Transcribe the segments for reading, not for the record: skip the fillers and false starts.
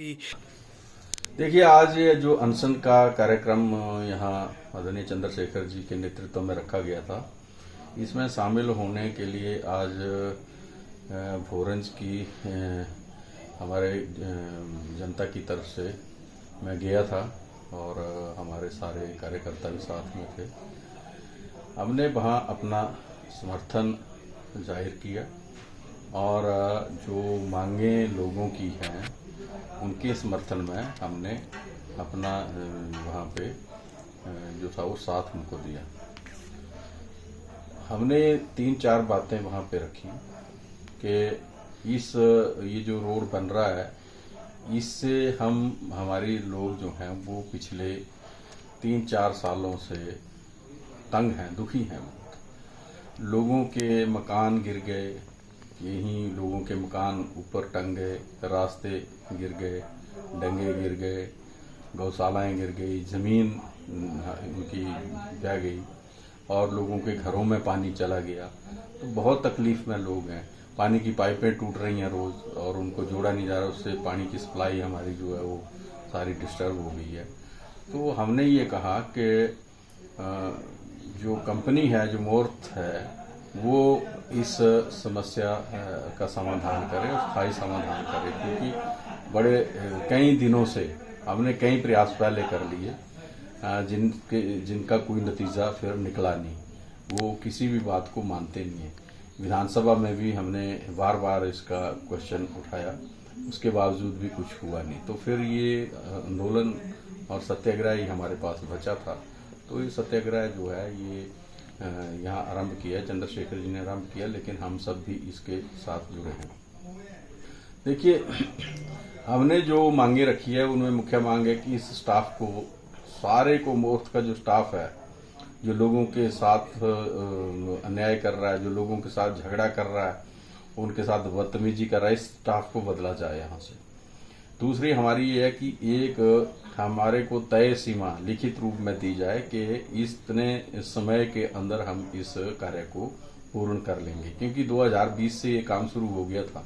कि देखिए, आज ये जो अनशन का कार्यक्रम यहाँ आदरणीय चंद्रशेखर जी के नेतृत्व में रखा गया था, इसमें शामिल होने के लिए आज भोरंज की हमारे जनता की तरफ से मैं गया था और हमारे सारे कार्यकर्ता भी साथ में थे। हमने वहाँ अपना समर्थन जाहिर किया और जो मांगें लोगों की हैं उनके समर्थन में हमने अपना वहाँ पे जो था वो साथ उनको दिया। हमने 3-4 बातें वहाँ पे रखी कि ये जो रोड बन रहा है, इससे हमारे लोग जो हैं वो पिछले 3-4 सालों से तंग हैं, दुखी हैं। लोगों के मकान गिर गए, यहीं लोगों के मकान ऊपर टंग गए, रास्ते गिर गए, डंगे गिर गए, गौशालाएं गिर गई, जमीन उनकी बह गई और लोगों के घरों में पानी चला गया। तो बहुत तकलीफ में लोग हैं। पानी की पाइपें टूट रही हैं रोज और उनको जोड़ा नहीं जा रहा, उससे पानी की सप्लाई हमारी जो है वो सारी डिस्टर्ब हो गई है। तो हमने ये कहा कि जो कंपनी है, जो मोर्थ है, वो इस समस्या का समाधान करे, स्थायी समाधान करे, क्योंकि कई दिनों से हमने कई प्रयास पहले कर लिए जिनका कोई नतीजा फिर निकला नहीं। वो किसी भी बात को मानते नहीं है। विधानसभा में भी हमने बार बार इसका क्वेश्चन उठाया, उसके बावजूद भी कुछ हुआ नहीं। तो फिर ये आंदोलन और सत्याग्रह ही हमारे पास बचा था। तो ये सत्याग्रह जो है ये यहाँ आरंभ किया, चंद्रशेखर जी ने आरंभ किया, लेकिन हम सब भी इसके साथ जुड़े हैं। देखिए, हमने जो मांगे रखी है उनमें मुख्य मांग है कि इस स्टाफ को, सारे को, मोर्थ का जो स्टाफ है, जो लोगों के साथ अन्याय कर रहा है, जो लोगों के साथ झगड़ा कर रहा है, उनके साथ बदतमीजी कर रहा है, इस स्टाफ को बदला जाए यहाँ से। दूसरी हमारी ये है कि एक हमारे को तय सीमा लिखित रूप में दी जाए कि इतने समय के अंदर हम इस कार्य को पूर्ण कर लेंगे, क्योंकि 2020 से ये काम शुरू हो गया था।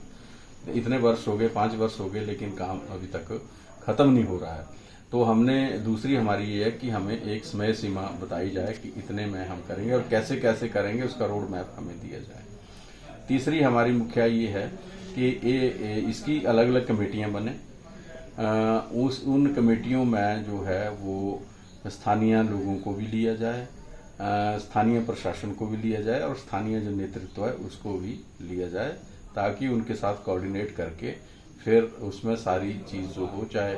इतने वर्ष हो गए, 5 वर्ष हो गए, लेकिन काम अभी तक खत्म नहीं हो रहा है। तो हमने दूसरी हमारी ये है कि हमें एक समय सीमा बताई जाए कि इतने में हम करेंगे और कैसे कैसे करेंगे, उसका रोड मैप हमें दिया जाए। तीसरी हमारी मुख्य ये है कि इसकी अलग अलग कमेटियां बने। उन कमेटियों में जो है वो स्थानीय लोगों को भी लिया जाए, स्थानीय प्रशासन को भी लिया जाए और स्थानीय जो नेतृत्व है उसको भी लिया जाए, ताकि उनके साथ कोऑर्डिनेट करके फिर उसमें सारी चीज जो हो, चाहे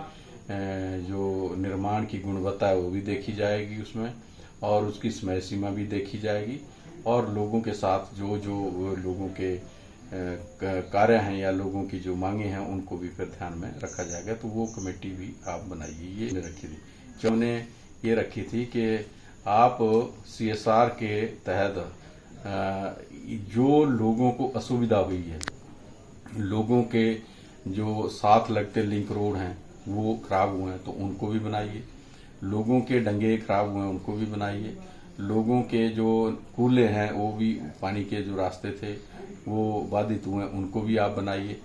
जो निर्माण की गुणवत्ता है वो भी देखी जाएगी उसमें, और उसकी समय सीमा भी देखी जाएगी, और लोगों के साथ जो लोगों के कार्य हैं या लोगों की जो मांगे हैं उनको भी फिर ध्यान में रखा जाएगा। तो वो कमेटी भी आप बनाइए, ये रखी थी। जो हमने ये रखी थी कि आप CSR के तहत जो लोगों को असुविधा हुई है, लोगों के जो साथ लगते लिंक रोड हैं वो खराब हुए हैं तो उनको भी बनाइए, लोगों के डंगे खराब हुए हैं उनको भी बनाइए, लोगों के जो कूले हैं वो भी, पानी के जो रास्ते थे वो बाधित हुए हैं उनको भी आप बनाइए,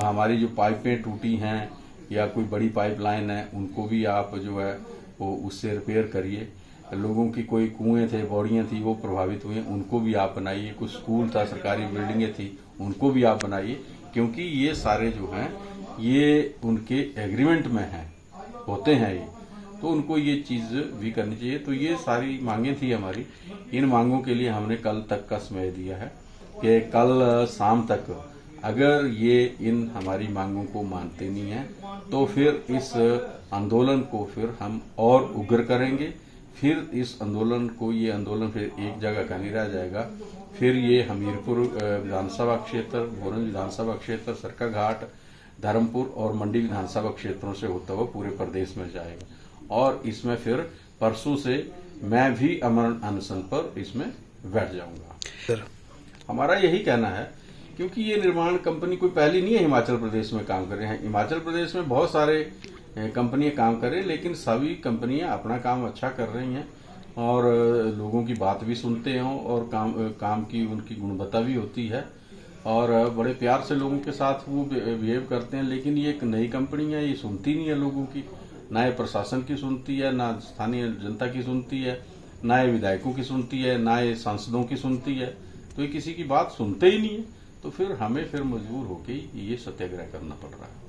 हमारी जो पाइपें टूटी हैं या कोई बड़ी पाइपलाइन है उनको भी आप जो है वो उससे रिपेयर करिए, लोगों की कोई कुएं थे, बौड़ियां थी वो प्रभावित हुए उनको भी आप बनाइए, कुछ स्कूल था, सरकारी बिल्डिंगें थी उनको भी आप बनाइए, क्योंकि ये सारे जो हैं ये उनके एग्रीमेंट में हैं, होते हैं ये, तो उनको ये चीज भी करनी चाहिए। तो ये सारी मांगे थी हमारी। इन मांगों के लिए हमने कल तक का समय दिया है कि कल शाम तक अगर ये इन हमारी मांगों को मानते नहीं है तो फिर इस आंदोलन को फिर हम और उग्र करेंगे। फिर इस आंदोलन को, ये आंदोलन फिर एक जगह का नहीं रह जाएगा, फिर ये हमीरपुर विधानसभा क्षेत्र, भोरंज विधानसभा क्षेत्र, सरकाघाट, धर्मपुर और मंडी विधानसभा क्षेत्रों से होता हुआ पूरे प्रदेश में जाएगा। और इसमें फिर परसों से मैं भी अमरण अनशन पर इसमें बैठ जाऊंगा। सर, हमारा यही कहना है, क्योंकि ये निर्माण कंपनी कोई पहली नहीं है हिमाचल प्रदेश में काम कर रहे हैं। हिमाचल प्रदेश में बहुत सारे कंपनियां काम कर रही हैं, लेकिन सभी कंपनियां अपना काम अच्छा कर रही हैं और लोगों की बात भी सुनते हैं और काम की उनकी गुणवत्ता भी होती है। और बड़े प्यार से लोगों के साथ वो बिहेव करते हैं। लेकिन ये एक नई कंपनी है, ये सुनती नहीं है लोगों की, ना ये प्रशासन की सुनती है, ना स्थानीय जनता की सुनती है, ना ये विधायकों की सुनती है, ना ये सांसदों की सुनती है। तो ये किसी की बात सुनते ही नहीं है। तो फिर हमें मजबूर होके ये सत्याग्रह करना पड़ रहा है।